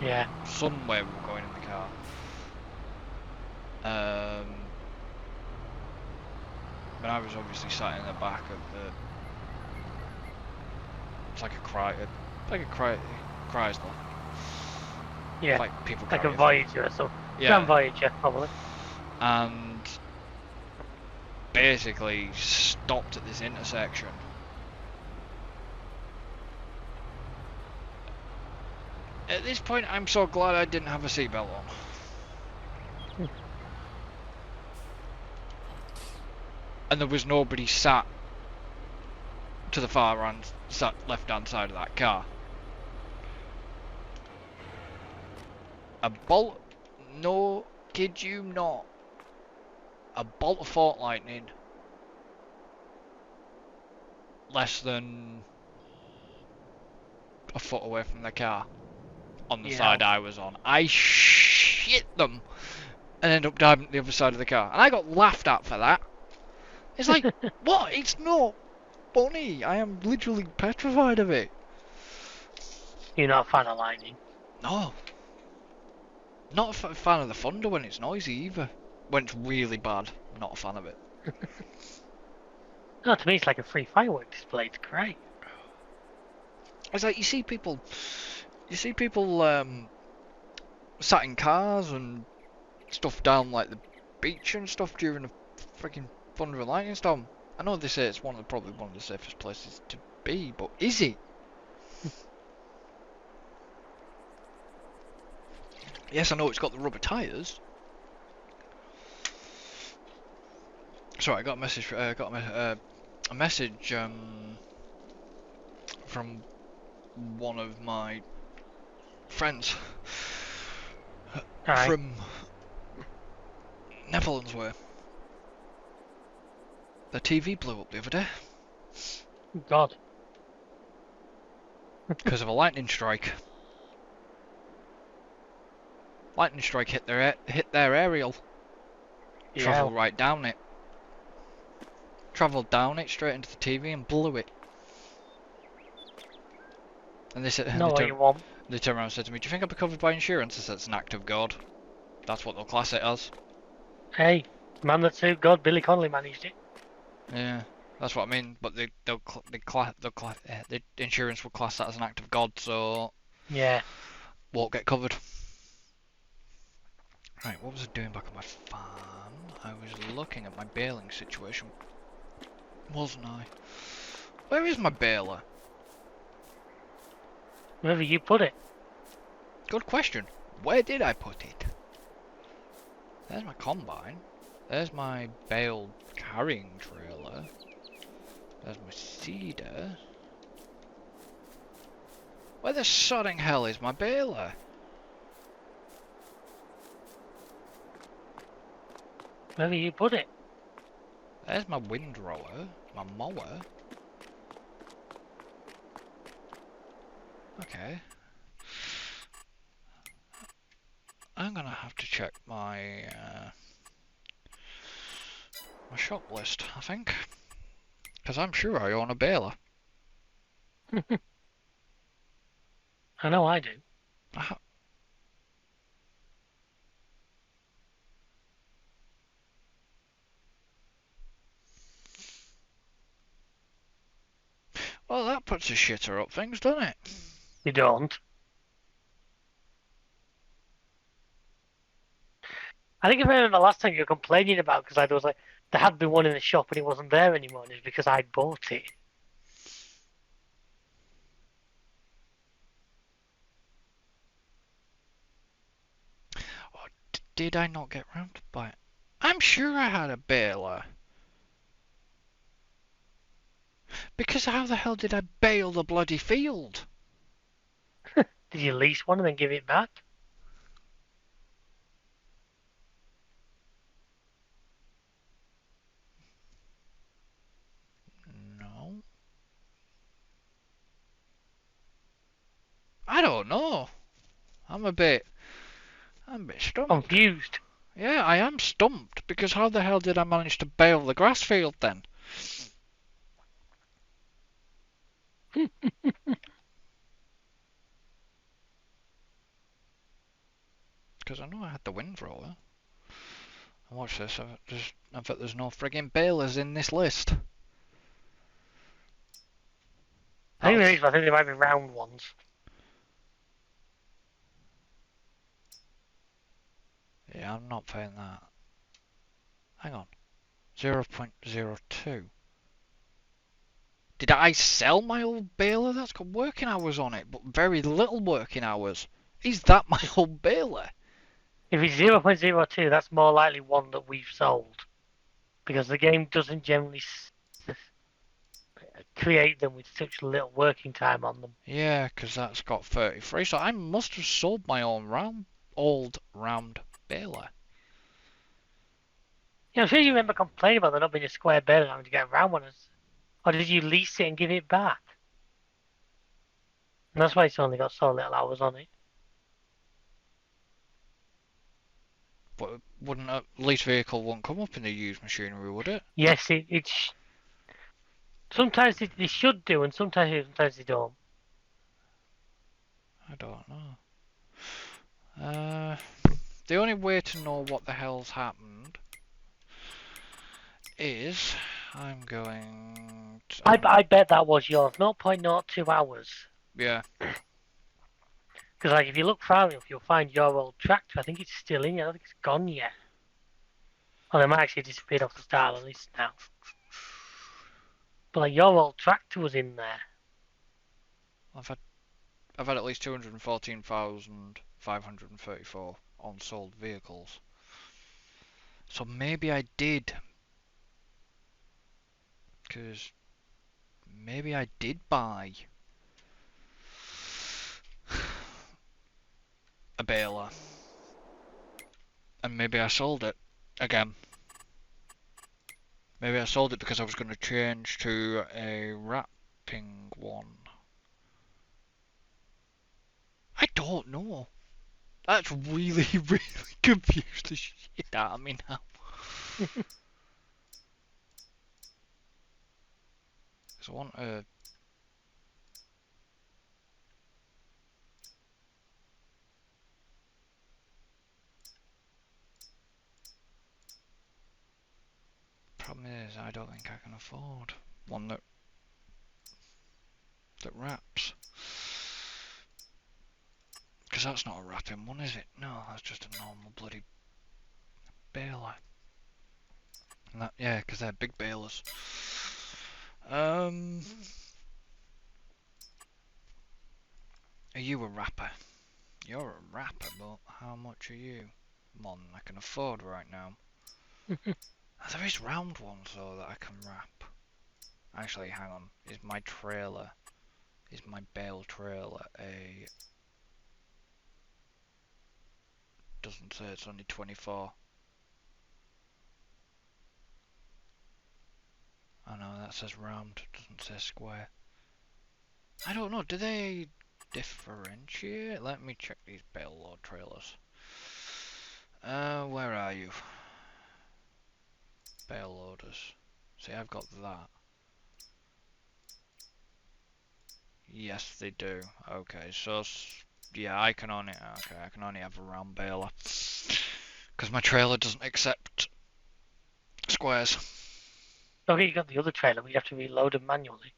Yeah. Somewhere we're going in the car. But I was obviously sat in the back of the. It's like a Chrysler. Yeah. Like people Like a carry Voyager or something. Yeah. Grand Voyager, probably. And basically stopped at this intersection. At this point, I'm so glad I didn't have a seatbelt on. And there was nobody sat to the left-hand side of that car. A bolt. No, kid you not. A bolt of fork lightning. Less than a foot away from the car. On the Yeah. side I was on. I shit them and ended up diving to the other side of the car. And I got laughed at for that. It's like, what? It's not funny. I am literally petrified of it. You're not a fan of lightning. No. Not a fan of the thunder when it's noisy either. When it's really bad, not a fan of it. No, to me it's like a free firework display. It's great. It's like you see people sat in cars and stuff down like the beach and stuff during a freaking thunder and lightning storm. I know they say it's probably one of the safest places to be, but is it? Yes, I know it's got the rubber tyres. Sorry, I got a message. A message from one of my friends Aye. from Netherlands way. The TV blew up the other day God. because of a lightning strike. Lightning strike hit their aerial. Yeah. Travelled right down it. Travelled down it straight into the TV and blew it. And they said Not what you want. they turned around and said to me, "Do you think I'll be covered by insurance?" I said, "It's an act of God. That's what they'll class it as." Hey, man that suit God, Billy Connolly managed it. Yeah, that's what I mean. But the insurance will class that as an act of God, so Yeah. won't get covered. Right, what was I doing back on my farm? I was looking at my baling situation, wasn't I? Where is my baler? Wherever you put it. Good question. Where did I put it? There's my combine. There's my bale carrying trailer. There's my seeder. Where the sodding hell is my baler? Wherever you put it. There's my windrower, my mower. Okay. I'm gonna have to check my my shop list, I think. Because I'm sure I own a baler. I know I do. Well, that puts a shitter up things, doesn't it? You don't. I think if I remember last time you were complaining about because there was like there had been one in the shop and it wasn't there anymore, and it's because I'd bought it. Or did I not get round to buy it? I'm sure I had a baler. Because how the hell did I bale the bloody field? Did you lease one and then give it back? No. I don't know. I'm a bit stumped. Confused. Yeah, I am stumped because how the hell did I manage to bale the grass field then? Because I know I had the windrower. And watch this, I bet there's no frigging balers in this list. I think there is, but I think they might be round ones. Yeah, I'm not paying that. Hang on. 0.02. Did I sell my old baler? That's got working hours on it, but very little working hours. Is that my old baler? If it's 0.02, that's more likely one that we've sold. Because the game doesn't generally create them with such little working time on them. Yeah, because that's got 33, so I must have sold my own RAM old round baler. Yeah, I'm sure you remember complaining about there not being a square bed and having to get around one. Or did you lease it and give it back? And that's why it's only got so little hours on it. But wouldn't a leased vehicle won't come up in the used machinery, would it? Yes, it's sometimes they should do, and sometimes they don't. I don't know. The only way to know what the hell's happened is I'm going to, I bet that was yours. 0.02 hours. yeah, Because like if you look far enough, you'll find your old tractor. I think it's still in. I don't think it's gone yet. Well, it might actually disappeared off the start of the list now. But like your old tractor was in there. I've had I've had at least 214,534 unsold vehicles. So maybe I did, because maybe I did buy a baler, and maybe I sold it again. Maybe I sold it because I was going to change to a wrapping one. I don't know. That's really, really confused the shit out of me now. Because I want a... Problem is, I don't think I can afford one that wraps. Because that's not a wrapping one, is it? No, that's just a normal bloody baler. And that, yeah, because they're big balers. Are you a rapper? You're a rapper, but how much are you? More than I can afford right now. There is round ones though that I can wrap. Actually, hang on. Is my bale trailer a... Doesn't say, it's only 24. I know, that says round, doesn't say square. I don't know, do they differentiate? Let me check these bale load trailers. Where are you? Bale loaders. See, I've got that. Yes, they do. Okay, so yeah, I can only have a round baler because my trailer doesn't accept squares. Okay, you got the other trailer. We have to reload them manually.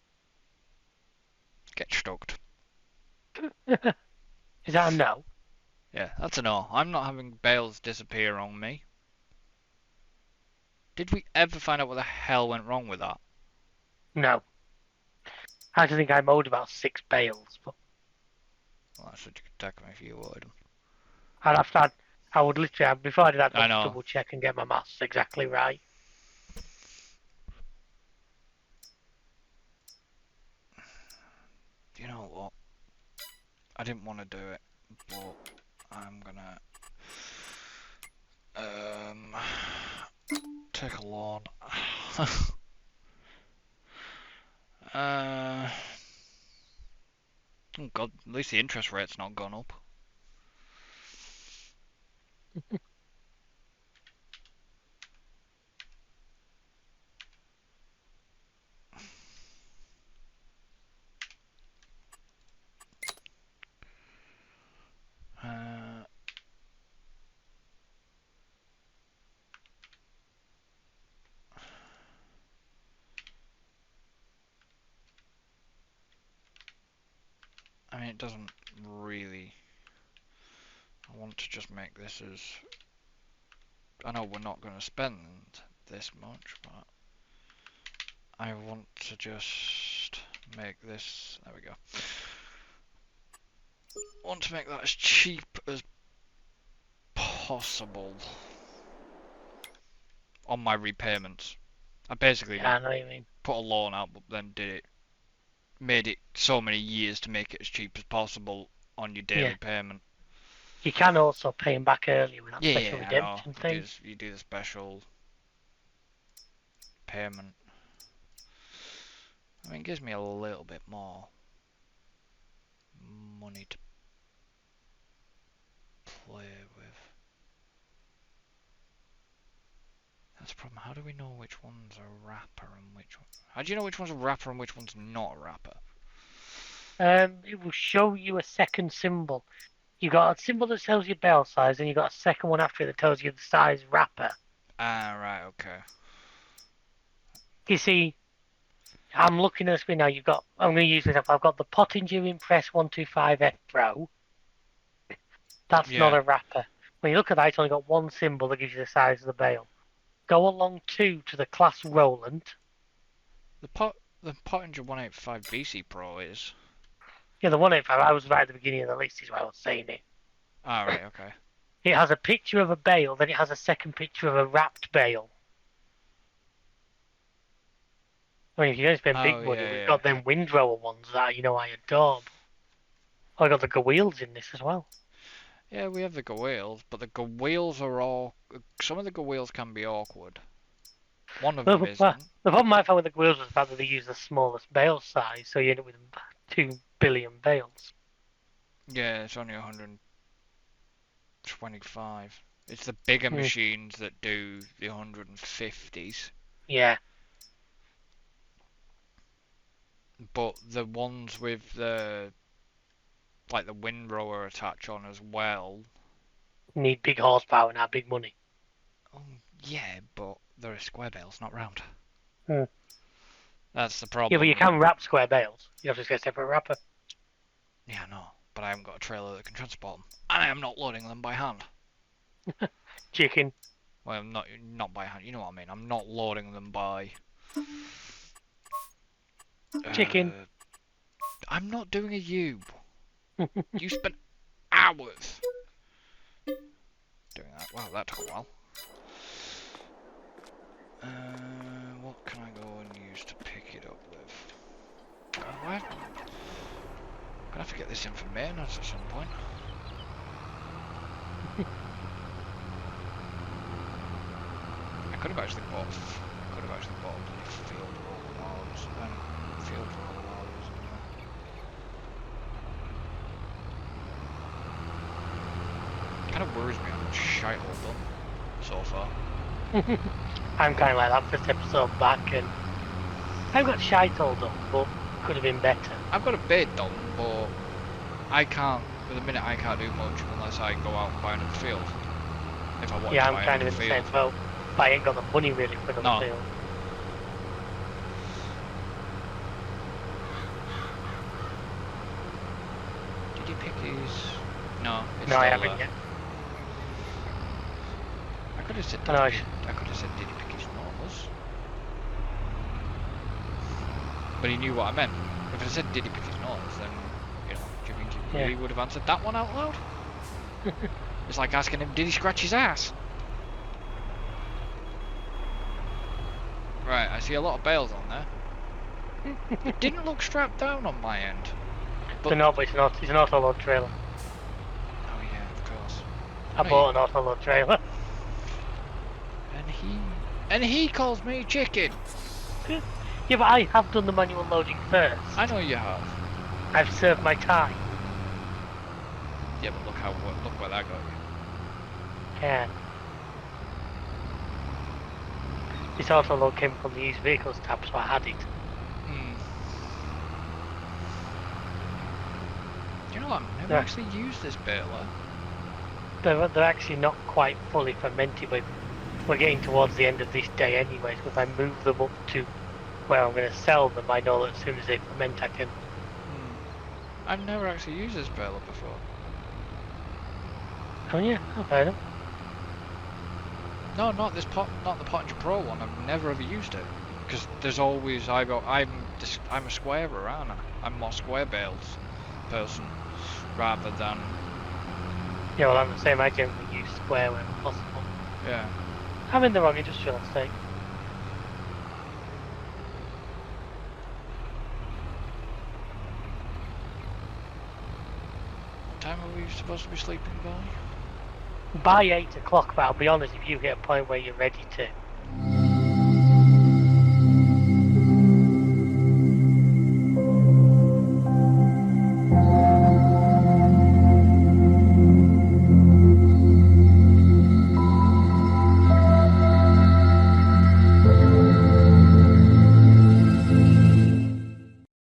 Get stuck. Is that a no? Yeah, that's a no. I'm not having bales disappear on me. Did we ever find out what the hell went wrong with that? No. I actually think I mowed about 6 bales, but Well, that's what you could take me if you would. I'd have to. I would literally, before I did that, I'd I want to know. double check and get my maths exactly right. You know what? I didn't want to do it, but I'm gonna um take a loan. uh, oh god, at least the interest rate's not gone up. Uh, I mean, it doesn't really. I want to just make this as. I know we're not going to spend this much, but I want to just make this. There we go. I want to make that as cheap as possible on my repayments. I basically Yeah, I know what you mean. put a loan out, but then made it so many years to make it as cheap as possible on your Yeah. daily payment. You can also pay them back early with that Yeah, special yeah, I know. redemption thing. You do the special payment. I mean, it gives me a little bit more money to play with. That's the problem. How do we know which one's a wrapper and which one? How do you know which one's a wrapper and which one's not a wrapper? It will show you a second symbol. You got a symbol that tells you bale size, and you got a second one after it that tells you the size wrapper. Ah, right, okay. You see, I'm looking at the screen now. I'm going to use this. I've got the Pottinger Impress 125F Pro. That's not Yeah. a wrapper. When you look at that, it's only got one symbol that gives you the size of the bale. Go along to the class Roland. The Pottinger 185 BC Pro is. Yeah, the 185. I was right at the beginning of the list, is why I was saying it. Ah, right, okay. It has a picture of a bale, then it has a second picture of a wrapped bale. I mean, if you're going to spend Oh, big money, yeah, we've yeah. got them windrower ones that I adore. I got the wheels in this as well. Yeah, we have the go wheels, but the go wheels are all. Some of the go wheels can be awkward. One of them Well, isn't. the problem I found with the wheels was the fact that they use the smallest bale size, so you end up with 2 billion bales. Yeah, it's only 125. It's the bigger Mm, machines that do the 150s. yeah, But the ones with the like the windrower attach on as well. need big horsepower and have big money. Oh, yeah, but they're square bales, not round. Mm. That's the Yeah, but you problem. can wrap square bales. You have to get a separate wrapper. Yeah, I know, but I haven't got a trailer that can transport them, and I am not loading them by hand. Chicken. Well, not by hand. You know what I mean. I'm not loading them by. Chicken. I'm not doing a U. You spent hours doing that. Wow, that took a while. What can I go and use to pick it up with? Oh, I'm gonna have to get this in for maintenance at some point. I could have actually bought. I could have actually bought a bloody field roller loads and field roller loaders anyway. Kind of worries me how much shite I've done so far. I'm kind of like that first episode back, and I've got shite all done, but could have been better. I've got a bit done, but I can't. For the minute, I can't do much unless I go out and buy another field. If I want Yeah, to I'm buy kind of another in the field. same boat. But I ain't got the money really for another No. field. Did you pick these? No, it's No, still I haven't there. yet. I could have said. I know I Could have said, did he pick his normals? But he knew what I meant. If I said, did he pick his normals, then do you think he really would have answered that one out loud? It's like asking him, did he scratch his ass? Right, I see a lot of bales on there. It didn't look strapped down on my end. But no, but it's not. It's an auto-load trailer. Oh yeah, of course. I bought an auto-load trailer. And he calls me chicken. Yeah, but I have done the manual loading first. I know you have. I've served my time. Yeah, but look where that got you. Yeah. This auto-load came from the used vehicles tab, so I had it. You know, I've never actually used this baler. They're actually not quite fully fermented, but we're getting towards the end of this day anyway, so if I move them up to where I'm going to sell them, I know that as soon as they ferment I can... I've never actually used this baler before. Oh yeah, I've heard them. No, not the Pottinger Pro one. I've never ever used it because there's always I'm a squarer, aren't I? I'm more square bales person rather than. Yeah, well I'm the same. I generally use square when possible. Yeah. I'm in the wrong industrial estate. time are we supposed to be sleeping by? By 8 o'clock, but I'll be honest, if you hit a point where you're ready to